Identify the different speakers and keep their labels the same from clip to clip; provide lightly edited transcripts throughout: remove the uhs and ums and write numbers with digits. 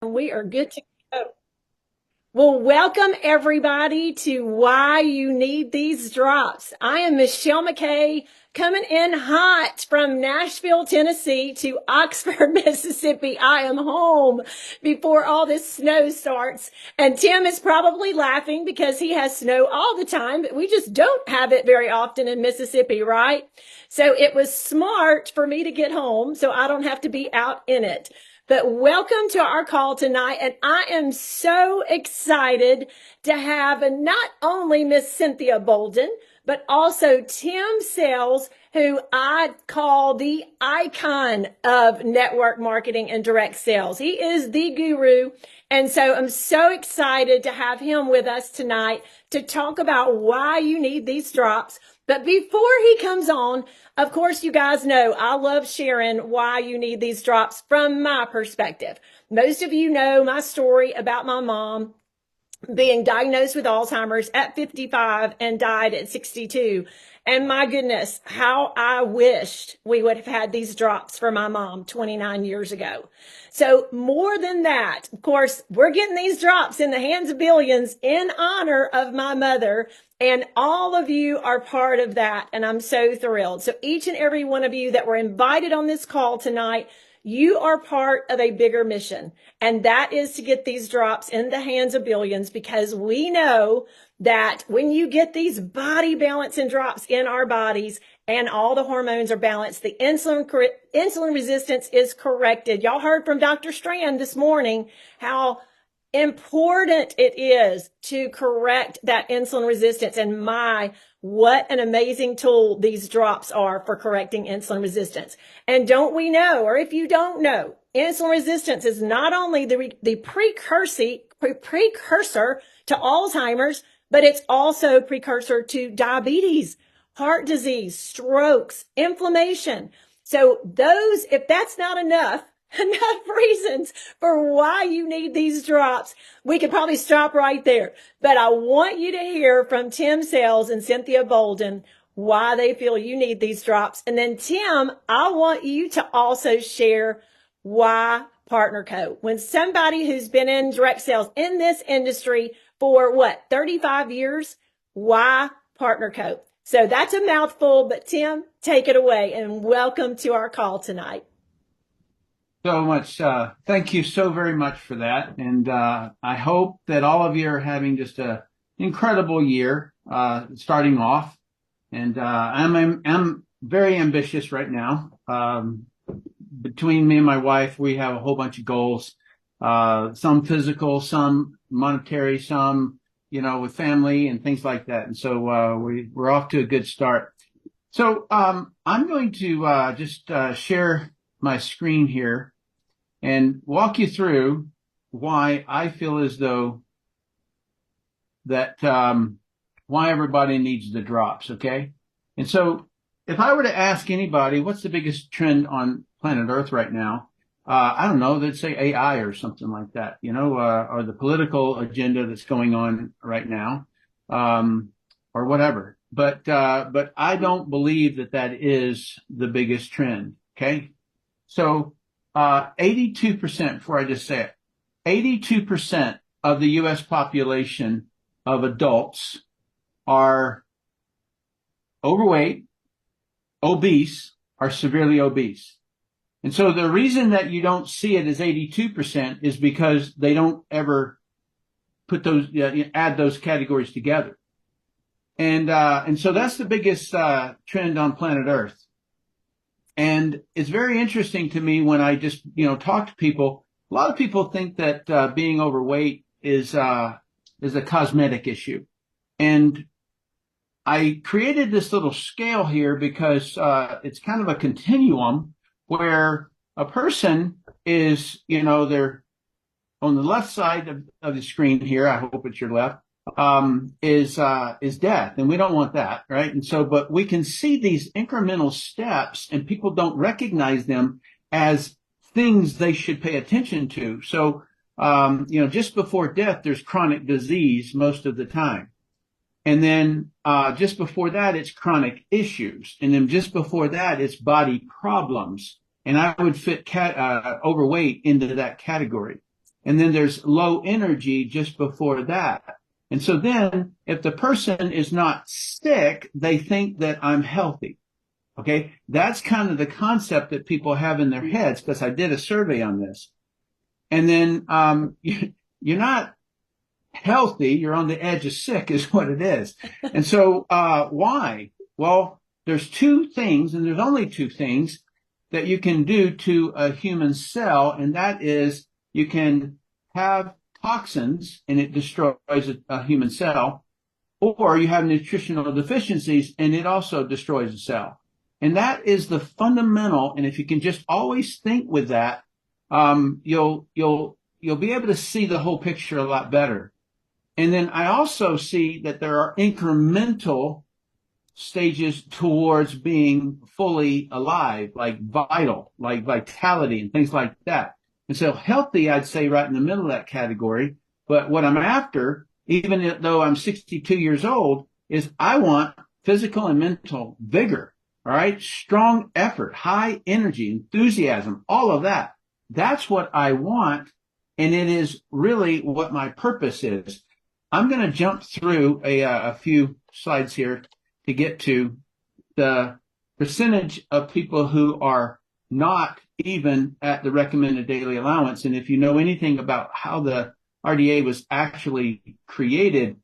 Speaker 1: We are good to go. Well, welcome everybody to Why You Need These Drops. I am Michele McCay, coming in hot from Nashville, Tennessee to Oxford, Mississippi. I am home before all this snow starts. And Tim is probably laughing because he has snow all the time, but we just don't have it very often in Mississippi, right? So it was smart for me to get home so I don't have to be out in it. But welcome to our call tonight. And I am so excited to have not only Miss Cynthia Bolden, but also Tim Sales, who I call the icon of network marketing and direct sales. He is the guru. And so I'm so excited to have him with us tonight to talk about why you need these drops. But before he comes on, of course, you guys know I love sharing why you need these drops from my perspective. Most of you know my story about my mom being diagnosed with Alzheimer's at 55 and died at 62. And my goodness, how I wished we would have had these drops for my mom 29 years ago. So more than that, of course, we're getting these drops in the hands of billions in honor of my mother. And all of you are part of that. And I'm so thrilled. So each and every one of you that were invited on this call tonight, you are part of a bigger mission, and that is to get these drops in the hands of billions, because we know that when you get these body balancing drops in our bodies and all the hormones are balanced, the insulin resistance is corrected. Y'all heard from Dr. Strand this morning how important it is to correct that insulin resistance. And what an amazing tool these drops are for correcting insulin resistance. And don't we know, or if you don't know, insulin resistance is not only the precursor to Alzheimer's, but it's also precursor to diabetes, heart disease, strokes, inflammation. So if that's not enough reasons for why you need these drops, we could probably stop right there. But I want you to hear from Tim Sales and Cynthia Bolden why they feel you need these drops. And then Tim, I want you to also share why Partner Co. When somebody who's been in direct sales in this industry for 35 years, why Partner Co. So that's a mouthful, but Tim, take it away and welcome to our call tonight.
Speaker 2: So much. Thank you so very much for that. And I hope that all of you are having just an incredible year starting off. And I'm very ambitious right now. Between me and my wife, we have a whole bunch of goals, some physical, some monetary, some, with family and things like that. And so we're off to a good start. So I'm going to just share my screen here and walk you through why I feel as though that why everybody needs the drops, okay? And so if I were to ask anybody, what's the biggest trend on planet Earth right now? I don't know, they'd say AI or something like that, or the political agenda that's going on right now, or whatever. But I don't believe that is the biggest trend, okay? So 82%, before I just say it, 82% of the U.S. population of adults are overweight, obese, or severely obese. And so the reason that you don't see it as 82% is because they don't ever put add those categories together. And so that's the biggest trend on planet Earth. And it's very interesting to me when I just, talk to people. A lot of people think that being overweight is a cosmetic issue. And I created this little scale here because it's kind of a continuum where a person is, they're on the left side of the screen here. I hope it's your left. Is death, and we don't want that, right? And so, but we can see these incremental steps, and people don't recognize them as things they should pay attention to. So, just before death, there's chronic disease most of the time, and then just before that, it's chronic issues, and then just before that, it's body problems. And I would fit overweight into that category. And then there's low energy just before that. And so then if the person is not sick, they think that I'm healthy. Okay. That's kind of the concept that people have in their heads, because I did a survey on this. And then, you're not healthy. You're on the edge of sick is what it is. And so, why? Well, there's two things, and there's only two things that you can do to a human cell. And that is you can have toxins and it destroys a human cell, or you have nutritional deficiencies and it also destroys a cell. And that is the fundamental. And if you can just always think with that, you'll be able to see the whole picture a lot better. And then I also see that there are incremental stages towards being fully alive, like vital, like vitality and things like that. And so healthy, I'd say right in the middle of that category. But what I'm after, even though I'm 62 years old, is I want physical and mental vigor. All right. Strong effort, high energy, enthusiasm, all of that. That's what I want. And it is really what my purpose is. I'm going to jump through a few slides here to get to the percentage of people who are not even at the recommended daily allowance. And if you know anything about how the RDA was actually created,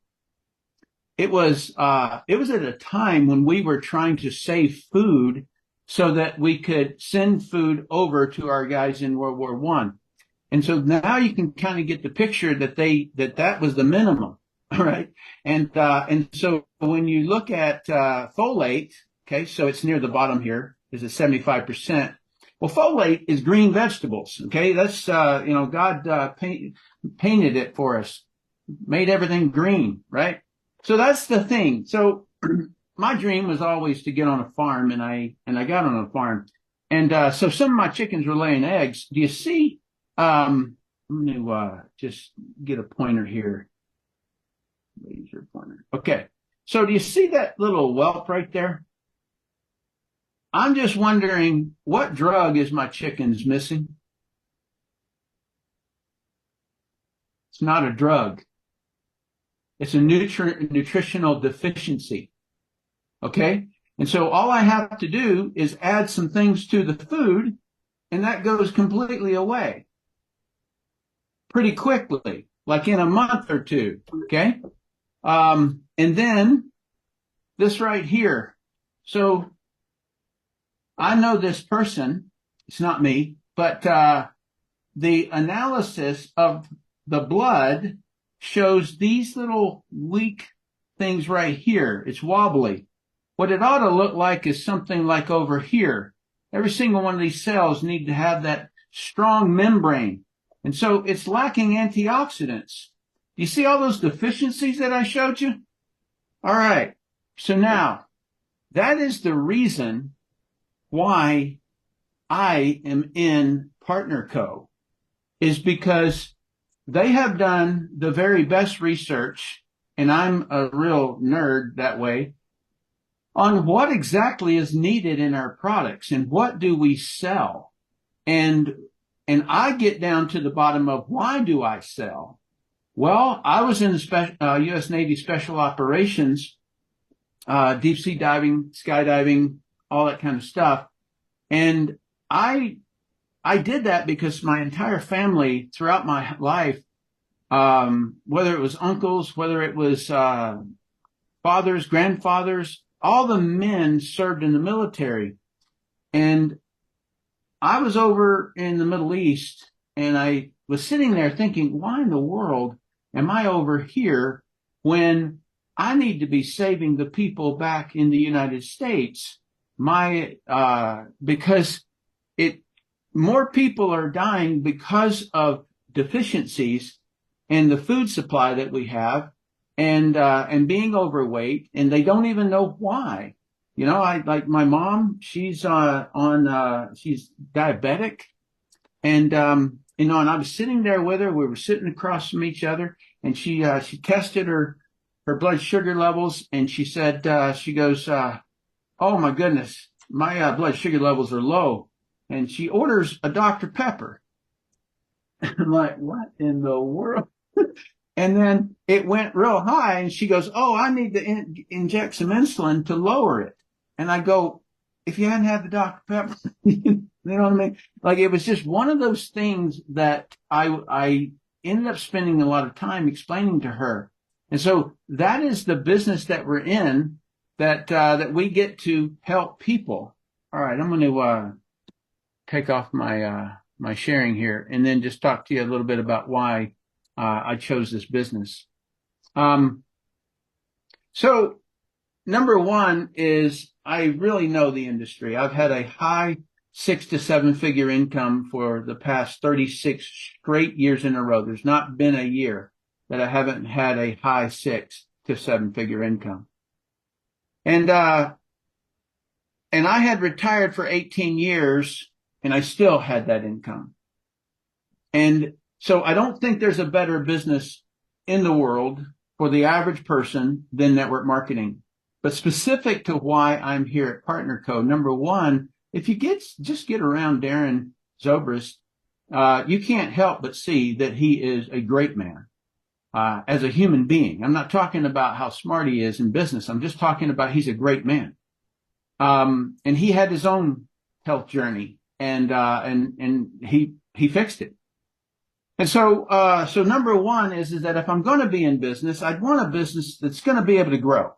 Speaker 2: it was at a time when we were trying to save food so that we could send food over to our guys in World War I. And so now you can kind of get the picture that that was the minimum. All right. And so when you look at, folate, okay, so it's near the bottom here, is at 75%. Well, folate is green vegetables. Okay. That's, God, painted it for us, made everything green, right? So that's the thing. So my dream was always to get on a farm, and I got on a farm. And, so some of my chickens were laying eggs. Do you see, let me just get a pointer here. Laser pointer. Okay. So do you see that little whelp right there? I'm just wondering, what drug is my chickens missing? It's not a drug. It's a nutritional deficiency. Okay. And so all I have to do is add some things to the food, and that goes completely away pretty quickly, like in a month or two. Okay. And then this right here. So I know this person, it's not me, but, the analysis of the blood shows these little weak things right here. It's wobbly. What it ought to look like is something like over here. Every single one of these cells need to have that strong membrane. And so it's lacking antioxidants. You see all those deficiencies that I showed you? All right. So now that is the reason why I am in Partner Co. is because they have done the very best research, and I'm a real nerd that way, on what exactly is needed in our products and what do we sell. And I get down to the bottom of why do I sell? Well, I was in the U.S. Navy Special Operations, deep sea diving, skydiving, all that kind of stuff. And I did that because my entire family throughout my life, whether it was uncles, whether it was, fathers, grandfathers, all the men served in the military. And I was over in the Middle East, and I was sitting there thinking, why in the world am I over here when I need to be saving the people back in the United States? Because more people are dying because of deficiencies in the food supply that we have, and being overweight, and they don't even know why. I like my mom, she's, she's diabetic, and, and I was sitting there with her. We were sitting across from each other, and she tested her blood sugar levels, and she said, she goes, oh my goodness, my blood sugar levels are low. And she orders a Dr. Pepper. I'm like, what in the world? And then it went real high, and she goes, "Oh, I need to inject some insulin to lower it." And I go, "If you hadn't had the Dr. Pepper, you know what I mean?" Like it was just one of those things that I ended up spending a lot of time explaining to her. And so that is the business that we're in, that we get to help people. All right, I'm going to take off my sharing here, and then just talk to you a little bit about why I chose this business. Um, so number one is I really know the industry. I've had a high 6 to 7 figure income for the past 36 straight years in a row. There's not been a year that I haven't had a high 6 to 7 figure income. And I had retired for 18 years, and I still had that income. And so I don't think there's a better business in the world for the average person than network marketing. But specific to why I'm here at Partner Co, number one, if you just get around Darren Zobrist, you can't help but see that he is a great man as a human being. I'm not talking about how smart he is in business. I'm just talking about he's a great man. And he had his own health journey, and he fixed it. And so number one is that if I'm going to be in business, I'd want a business that's going to be able to grow.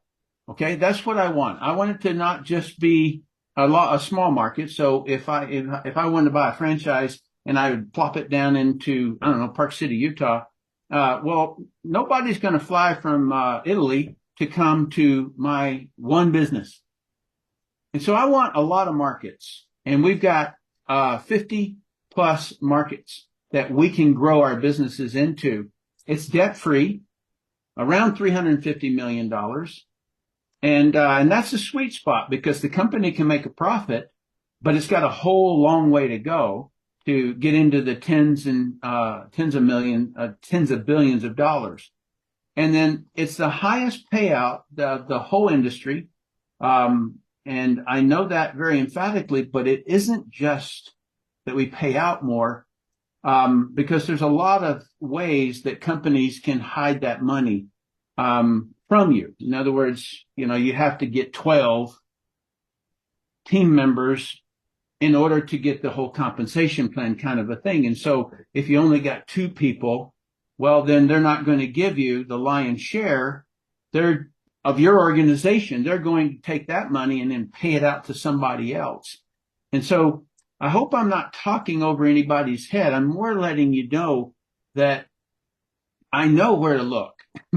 Speaker 2: Okay, that's what I want. I want it to not just be a small market. So if I wanted to buy a franchise and I would plop it down into, I don't know, Park City, Utah, well, nobody's going to fly from Italy to come to my one business. And so I want a lot of markets, and we've got 50 plus markets that we can grow our businesses into. It's debt free, around $350 million. And that's a sweet spot because the company can make a profit, but it's got a whole long way to go to get into the tens of billions of dollars. And then it's the highest payout, the whole industry. And I know that very emphatically, but it isn't just that we pay out more, because there's a lot of ways that companies can hide that money from you. In other words, you have to get 12 team members in order to get the whole compensation plan kind of a thing. And so if you only got 2 people, well, then they're not going to give you the lion's share of your organization. They're going to take that money and then pay it out to somebody else. And so I hope I'm not talking over anybody's head. I'm more letting you know that I know where to look.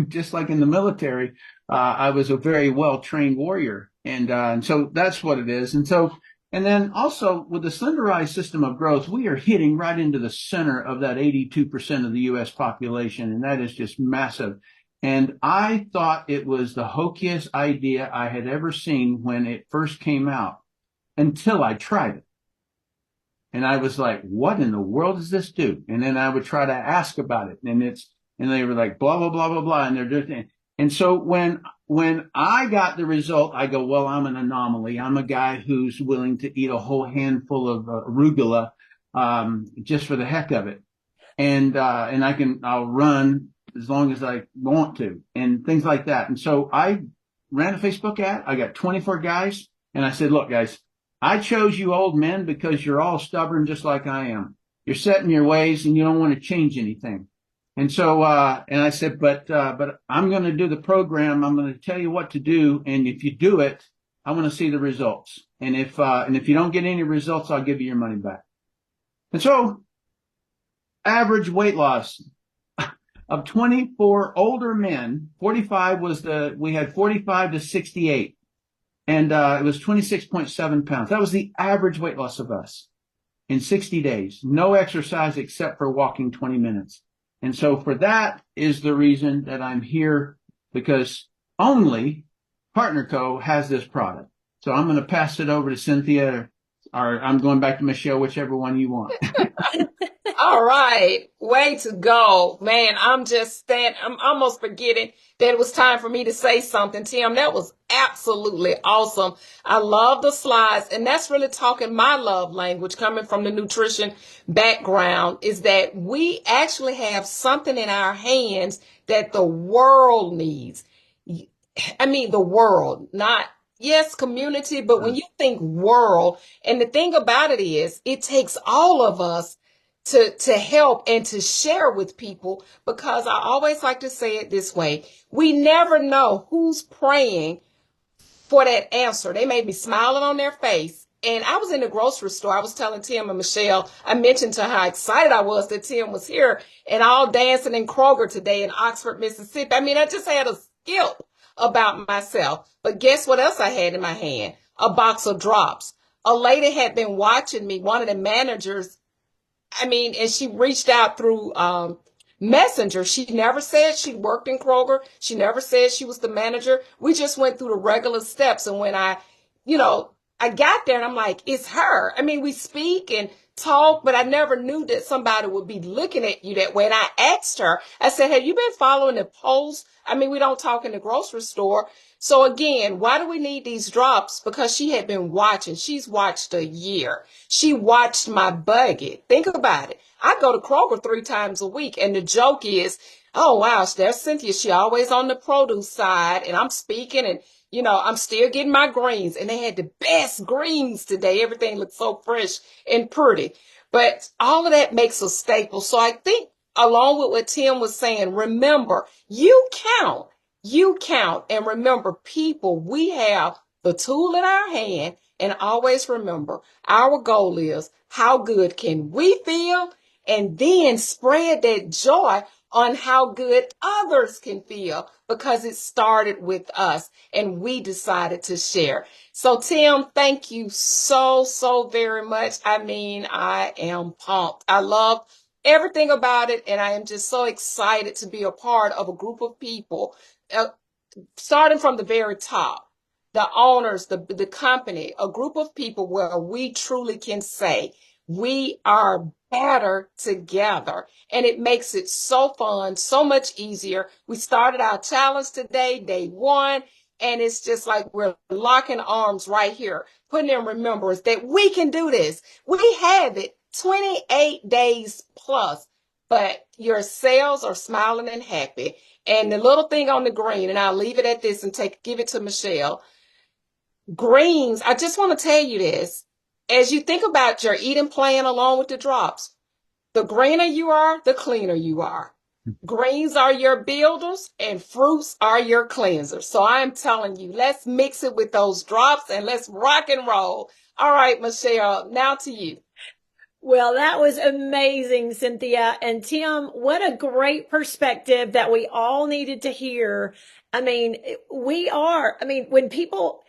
Speaker 2: Just like in the military, I was a very well-trained warrior. And so that's what it is. And then also with the slenderized system of growth, we are hitting right into the center of that 82% of the U.S. population. And that is just massive. And I thought it was the hokiest idea I had ever seen when it first came out until I tried it. And I was like, what in the world does this do? And then I would try to ask about it. And they were like, blah, blah, blah, blah, blah. And they're doing. And so when I got the result, I go, well, I'm an anomaly. I'm a guy who's willing to eat a whole handful of arugula, just for the heck of it. And I'll run as long as I want to and things like that. And so I ran a Facebook ad. I got 24 guys, and I said, look, guys, I chose you old men because you're all stubborn just like I am. You're set in your ways and you don't want to change anything. And so, and I said, but I'm going to do the program. I'm going to tell you what to do. And if you do it, I want to see the results. And if you don't get any results, I'll give you your money back. And so average weight loss of 24 older men, 45 we had 45 to 68. And it was 26.7 pounds. That was the average weight loss of us in 60 days. No exercise except for walking 20 minutes. And so for that is the reason that I'm here, because only Partner Co has this product. So I'm going to pass it over to Cynthia, or I'm going back to Michele, whichever one you want.
Speaker 3: All right. Way to go. Man, I'm almost forgetting that it was time for me to say something. Tim, that was absolutely awesome. I love the slides, and that's really talking my love language coming from the nutrition background is that we actually have something in our hands that the world needs. I mean, the world, not, yes, community, but when you think world, and the thing about it is, it takes all of us to help and to share with people because I always like to say it this way. We never know who's praying for that answer. They may be smiling on their face. And I was in the grocery store. I was telling Tim and Michele, I mentioned to her how excited I was that Tim was here and all dancing in Kroger today in Oxford, Mississippi. I mean, I just had a skip about myself. But guess what else I had in my hand? A box of drops. A lady had been watching me, one of the managers. I mean, and she reached out through Messenger. She never said she worked in Kroger. She never said she was the manager. We just went through the regular steps. And when you know, I got there and I'm like, it's her. I mean, we speak and talk, but I never knew that somebody would be looking at you that way. And I asked her, I said, have you been following the post? I mean, we don't talk in the grocery store. So again, why do we need these drops? Because she had been watching. She's watched a year. She watched my budget. Think about it. I go to Kroger 3 times a week. And the joke is, oh, wow, there's Cynthia. She always on the produce side. And I'm speaking and, you know, I'm still getting my greens. And they had the best greens today. Everything looked so fresh and pretty. But all of that makes a staple. So I think along with what Tim was saying, remember, you count. You count. And remember, people, we have the tool in our hand. And always remember, our goal is how good can we feel? And then spread that joy on how good others can feel because it started with us and we decided to share. So Tim, thank you so very much. I mean, I am pumped. I love everything about it. And I am just so excited to be a part of a group of people, starting from the very top, the owners, the company, a group of people where we truly can say we are better together. And it makes it so fun, so much easier. We started our challenge today, day 1, and it's just like we're locking arms right here, putting in remembrance that we can do this. We have it 28 days plus, but your cells are smiling and happy. And the little thing on the green, and I'll leave it at this and give it to Michele. Greens, I just want to tell you this. As you think about your eating plan along with the drops, the greener you are, the cleaner you are. Greens are your builders and fruits are your cleansers. So I'm telling you, let's mix it with those drops and let's rock and roll. All right, Michele, now to you.
Speaker 1: Well, that was amazing, Cynthia. And Tim, what a great perspective that we all needed to hear. I mean, when people,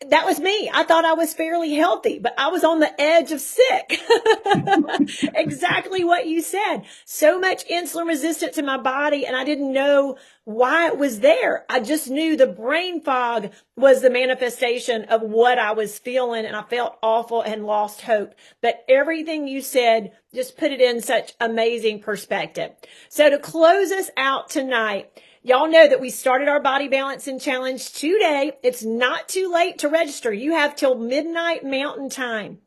Speaker 1: that was me. I thought I was fairly healthy, but I was on the edge of sick. Exactly what you said. So much insulin resistance in my body, and I didn't know why it was there. I just knew the brain fog was the manifestation of what I was feeling, and I felt awful and lost hope. But everything you said just put it in such amazing perspective. So to close us out tonight, y'all know that we started our body balancing challenge today. It's not too late to register. You have till midnight Mountain Time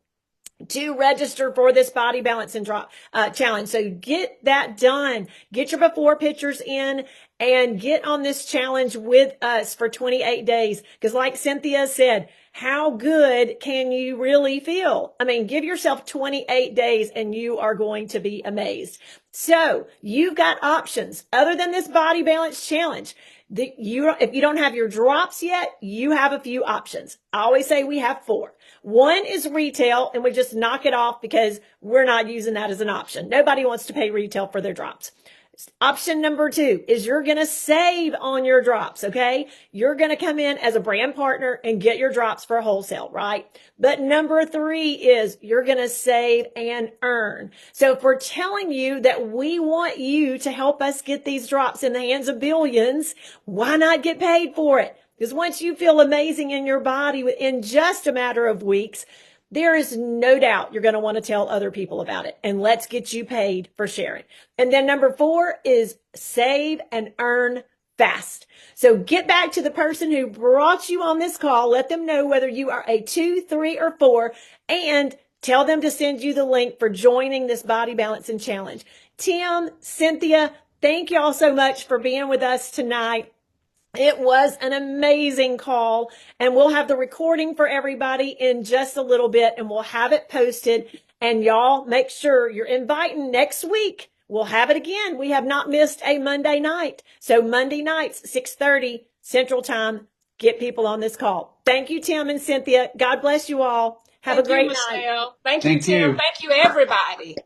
Speaker 1: to register for this body balance and drop challenge. So get that done. Get your before pictures in and get on this challenge with us for 28 days. Because like Cynthia said, how good can you really feel? I mean, give yourself 28 days and you are going to be amazed. So you've got options other than this body balance challenge. If you don't have your drops yet, you have a few options. I always say we have 4. One is retail, and we just knock it off because we're not using that as an option. Nobody wants to pay retail for their drops. Option number 2 is you're going to save on your drops, okay? You're going to come in as a brand partner and get your drops for wholesale, right? But number 3 is you're going to save and earn. So if we're telling you that we want you to help us get these drops in the hands of billions, why not get paid for it? Because once you feel amazing in your body in just a matter of weeks, there is no doubt you're going to want to tell other people about it. And let's get you paid for sharing. And then number 4 is save and earn fast. So get back to the person who brought you on this call. Let them know whether you are a 2, 3, or 4, and tell them to send you the link for joining this body balancing challenge. Tim, Cynthia, thank you all so much for being with us tonight. It was an amazing call, and we'll have the recording for everybody in just a little bit, and we'll have it posted. And y'all make sure you're inviting next week. We'll have it again. We have not missed a Monday night. So Monday nights, 6:30 Central Time, get people on this call. Thank you, Tim and Cynthia. God bless you all. Have a great night.
Speaker 3: Michele. Thank you, Tim. Thank you, everybody.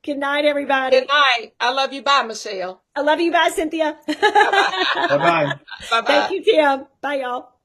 Speaker 1: Good night, everybody.
Speaker 3: Good night. I love you. Bye, Michele.
Speaker 1: I love you. Bye, Cynthia.
Speaker 2: Bye-bye.
Speaker 3: Bye-bye.
Speaker 1: Thank you, Tim. Bye, y'all.